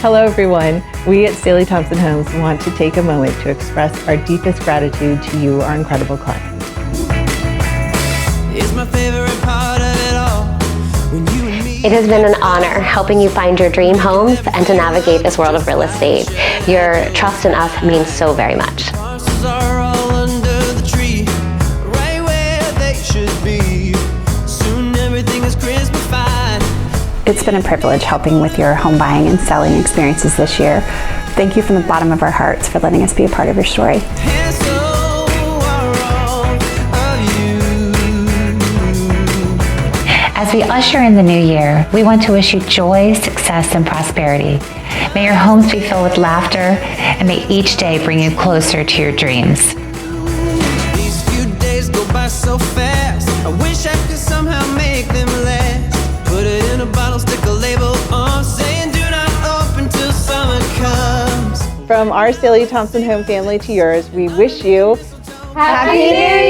Hello everyone. We at Stahley Thompson Homes want to take a moment to express our deepest gratitude to you, our incredible clients. It's my favorite part of it all. When you and me. It has been an honor helping you find your dream homes and to navigate this world of real estate. Your trust in us means so very much. Parcels are all under the tree, right where they should be. Soon everything is Christmas-fied. It's been a privilege helping with your home buying and selling experiences this year. Thank you from the bottom of our hearts for letting us be a part of your story. And so are all of you. As we usher in the new year, we want to wish you joy, success, and prosperity. May your homes be filled with laughter, and may each day bring you closer to your dreams. These few days go by so fast. I wish I could somehow make them last. Put it in a bottle, stick a label on, saying do not open till summer comes. From our Stahley Thompson Home family to yours, we wish you Happy New Year!